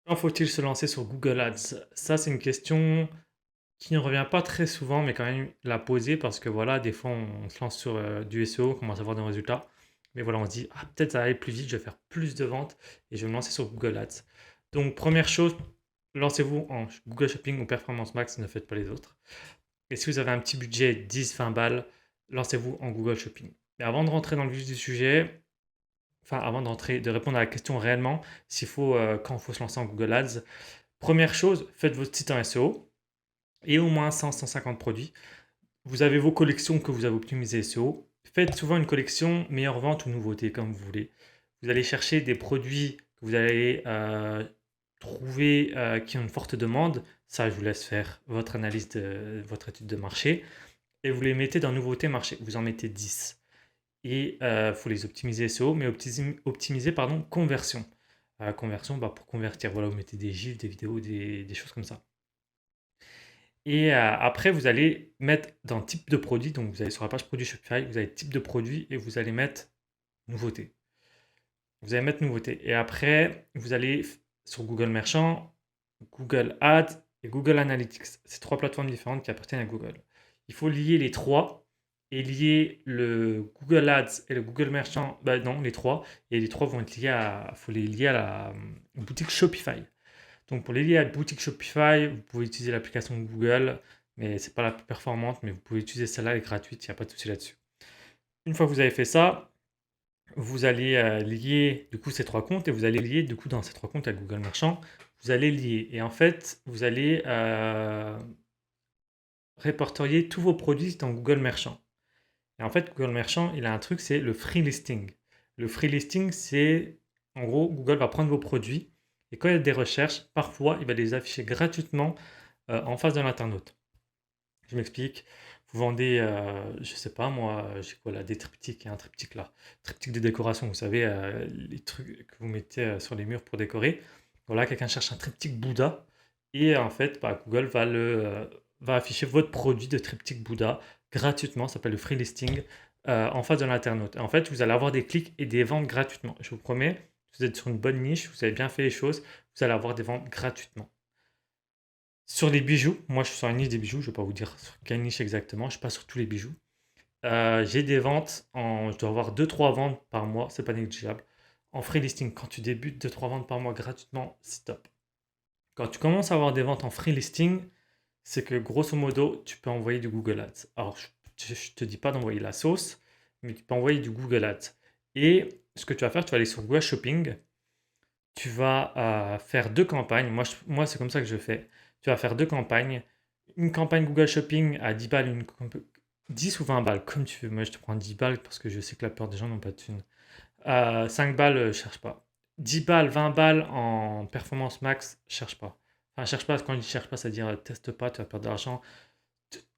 Quand faut-il se lancer sur Google Ads? Ça, c'est une question qui ne revient pas très souvent, mais quand même la poser parce que voilà, des fois, on se lance sur du SEO, on commence à avoir des résultats. Mais voilà, on se dit, ah, peut-être ça va aller plus vite, je vais faire plus de ventes et je vais me lancer sur Google Ads. Donc, première chose, lancez-vous en Google Shopping ou Performance Max, ne faites pas les autres. Et si vous avez un petit budget 10-20 balles, lancez-vous en Google Shopping. Mais avant de rentrer dans le vif du sujet, enfin, avant de répondre à la question réellement, quand il faut se lancer en Google Ads, première chose, faites votre site en SEO et au moins 100-150 produits. Vous avez vos collections que vous avez optimisées SEO. Faites souvent une collection meilleure vente ou nouveauté, comme vous voulez. Vous allez chercher des produits que vous allez trouver qui ont une forte demande. Ça, je vous laisse faire votre analyse de votre étude de marché. Et vous les mettez dans nouveauté marché. Vous en mettez 10. Et il faut les optimiser SEO, mais optimiser pardon, conversion. Conversion, pour convertir, voilà, vous mettez des gifs, des vidéos, des choses comme ça. Et après, vous allez mettre dans type de produit, donc vous allez sur la page produit Shopify, vous avez type de produit et vous allez mettre nouveauté. Vous allez mettre nouveauté. Et après, vous allez sur Google Merchant, Google Ads et Google Analytics. C'est trois plateformes différentes qui appartiennent à Google. Il faut lier les trois et lier le Google Ads et le Google Merchant. Bah non, les trois. Et les trois vont être liés faut les lier à la boutique Shopify. Donc pour les lier à la boutique Shopify, vous pouvez utiliser l'application Google, mais c'est pas la plus performante, mais vous pouvez utiliser celle-là, elle est gratuite, il n'y a pas de souci là-dessus. Une fois que vous avez fait ça, vous allez lier du coup ces trois comptes et vous allez lier du coup dans ces trois comptes à Google Merchant, vous allez lier et en fait vous allez répertorier tous vos produits dans Google Merchant. Et en fait Google Merchant il a un truc, c'est le free listing. Le free listing, c'est en gros Google va prendre vos produits et quand il y a des recherches, parfois il va les afficher gratuitement en face de l'internaute. Je m'explique. Vous vendez, je sais pas moi, j'ai quoi là, des triptyques, il y a un triptyque là, triptyque de décoration, vous savez, les trucs que vous mettez sur les murs pour décorer. Voilà, quelqu'un cherche un triptyque Bouddha et en fait, Google va afficher votre produit de triptyque Bouddha gratuitement, ça s'appelle le free listing, en face de l'internaute. En fait, vous allez avoir des clics et des ventes gratuitement. Je vous promets, vous êtes sur une bonne niche, vous avez bien fait les choses, vous allez avoir des ventes gratuitement. Sur les bijoux, moi je suis sur une niche des bijoux, je ne vais pas vous dire sur quelle niche exactement, je ne suis pas sur tous les bijoux. J'ai des ventes, je dois avoir deux trois ventes par mois, c'est pas négligeable. En free listing, quand tu débutes deux trois ventes par mois gratuitement, c'est top. Quand tu commences à avoir des ventes en free listing, c'est que grosso modo, tu peux envoyer du Google Ads. Alors, je ne te dis pas d'envoyer la sauce, mais tu peux envoyer du Google Ads. Et ce que tu vas faire, tu vas aller sur Google Shopping, tu vas faire deux campagnes. Moi, c'est comme ça que je fais. Tu vas faire deux campagnes. Une campagne Google Shopping à 10 balles, 10 ou 20 balles, comme tu veux. Moi, je te prends 10 balles parce que je sais que la plupart des gens n'ont pas de thunes. 5 balles, je cherche pas. 10 balles, 20 balles en performance max, cherche pas. Enfin, cherche pas, quand je dis cherche pas, c'est-à-dire teste pas, tu vas perdre de l'argent.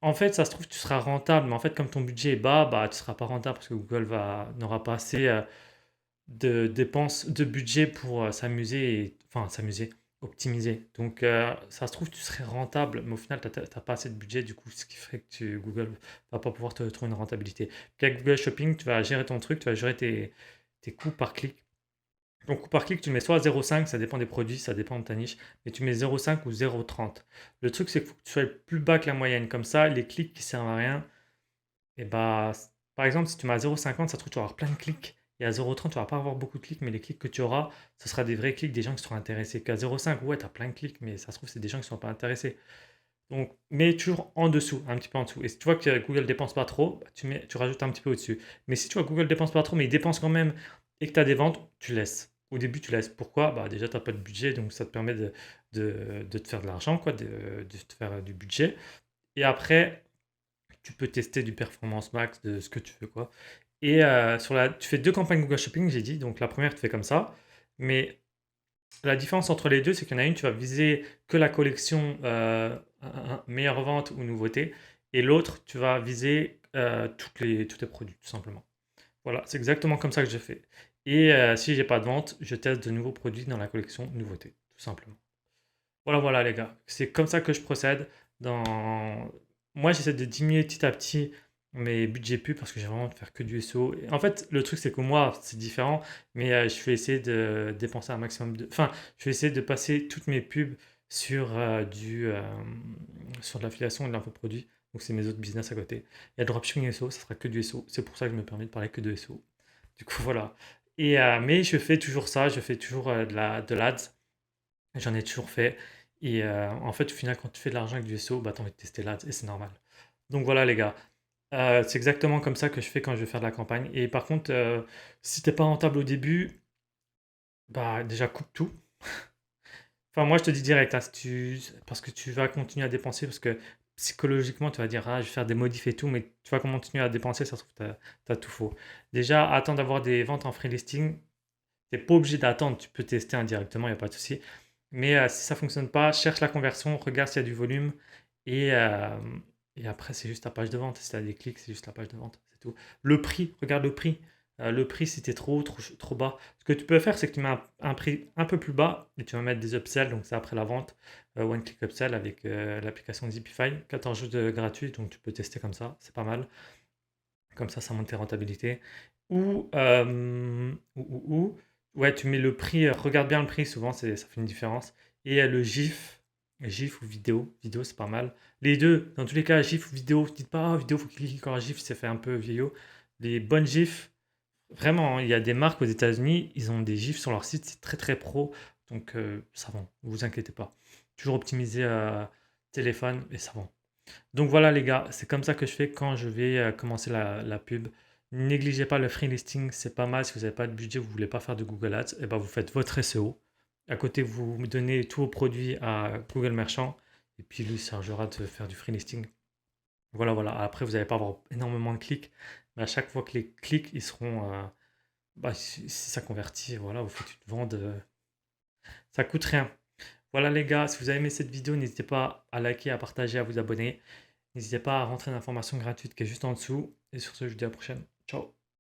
En fait, ça se trouve, tu seras rentable, mais en fait, comme ton budget est bas, tu seras pas rentable parce que n'aura pas assez de dépenses de budget pour s'amuser, optimiser. Donc, ça se trouve, tu serais rentable, mais au final, tu n'as pas assez de budget, du coup, ce qui ferait que Google va pas pouvoir te trouver une rentabilité. Puis avec Google Shopping, tu vas gérer ton truc, tu vas gérer tes coûts par clic. Donc, coût par clic, tu mets soit 0,5, ça dépend des produits, ça dépend de ta niche, mais tu mets 0,5 ou 0,30. Le truc, c'est qu'il faut que tu sois plus bas que la moyenne. Comme ça, les clics qui servent à rien, et par exemple, si tu mets à 0,50, ça se trouve, tu vas avoir plein de clics. Et à 0,30, tu vas pas avoir beaucoup de clics, mais les clics que tu auras, ce sera des vrais clics, des gens qui seront intéressés. Qu'à 0,5, ouais, tu as plein de clics, mais ça se trouve, c'est des gens qui ne sont pas intéressés. Donc, mets toujours en dessous, un petit peu en dessous. Et si tu vois que Google dépense pas trop, tu rajoutes un petit peu au-dessus. Mais si tu vois que Google dépense pas trop, mais il dépense quand même, et que tu as des ventes, tu laisses. Au début, tu laisses. Pourquoi? Déjà, tu n'as pas de budget, donc ça te permet de te faire de l'argent, quoi, de te faire du budget. Et après, tu peux tester du performance max, de ce que tu veux, quoi. Et tu fais deux campagnes Google Shopping, j'ai dit. Donc la première, tu fais comme ça. Mais la différence entre les deux, c'est qu'il y en a une, tu vas viser que la collection meilleure vente ou nouveauté. Et l'autre, tu vas viser tous les produits, tout simplement. Voilà, c'est exactement comme ça que je fais. Et si j'ai pas de vente, je teste de nouveaux produits dans la collection nouveauté, tout simplement. Voilà, voilà, les gars. C'est comme ça que je procède. Dans... Moi, j'essaie de diminuer petit à petit mes budgets pub parce que j'ai vraiment de faire que du SEO. En fait, le truc, c'est que moi, c'est différent, mais je vais essayer de dépenser un maximum de. Enfin, je vais essayer de passer toutes mes pubs sur, sur de l'affiliation et de l'infoproduit. Donc, c'est mes autres business à côté. Il y a dropshipping SEO, ça sera que du SEO. C'est pour ça que je me permets de parler que de SEO. Du coup, voilà. Mais je fais toujours ça, je fais toujours de l'ADS. J'en ai toujours fait. En fait, au final, quand tu fais de l'argent avec du SEO, bah, tu as envie de tester l'ADS et c'est normal. Donc voilà, les gars. C'est exactement comme ça que je fais quand je vais faire de la campagne. Et par contre, si t'es pas rentable au début, bah déjà coupe tout. Enfin, moi je te dis direct, hein, parce que tu vas continuer à dépenser, parce que psychologiquement tu vas dire, ah, je vais faire des modifs et tout, mais tu vas continuer à dépenser, ça se trouve, t'as tout faux. Déjà, attends d'avoir des ventes en free listing. T'es pas obligé d'attendre, tu peux tester indirectement, il n'y a pas de souci. Mais si ça fonctionne pas, cherche la conversion, regarde s'il y a du volume. Et, euh, et après, c'est juste ta page de vente. Si tu as des clics, c'est juste la page de vente. C'est tout. Le prix, regarde le prix. Le prix, si tu es trop bas. Ce que tu peux faire, c'est que tu mets un prix un peu plus bas et tu vas mettre des upsells. Donc, c'est après la vente. One Click Upsell avec l'application Zipify. 14 jours de gratuit. Donc, tu peux tester comme ça. C'est pas mal. Comme ça monte tes rentabilités. Ou, ouais, tu mets le prix, regarde bien le prix, souvent ça fait une différence. Et le GIF ou vidéo c'est pas mal. Les deux, dans tous les cas, GIF ou vidéo, dites pas, vidéo, faut cliquer encore GIF, ça fait un peu vieillot. Les bonnes GIFs, vraiment, hein, il y a des marques aux États-Unis, ils ont des GIFs sur leur site, c'est très très pro, donc ça va, vous inquiétez pas. Toujours optimiser téléphone et ça va. Donc voilà les gars, c'est comme ça que je fais quand je vais commencer la pub. Négligez pas le free listing, c'est pas mal. Si vous n'avez pas de budget, vous voulez pas faire de Google Ads, et ben vous faites votre SEO. À côté, vous me donnez tous vos produits à Google Merchant, et puis lui il chargera de faire du free listing. Voilà, voilà. Après, vous n'allez pas avoir énormément de clics, mais à chaque fois que les clics, ils seront, bah, si ça convertit, voilà, vous faites une vente, ça coûte rien. Voilà les gars, si vous avez aimé cette vidéo, n'hésitez pas à liker, à partager, à vous abonner. N'hésitez pas à rentrer l'information gratuite qui est juste en dessous. Et sur ce, je vous dis à la prochaine. Ciao.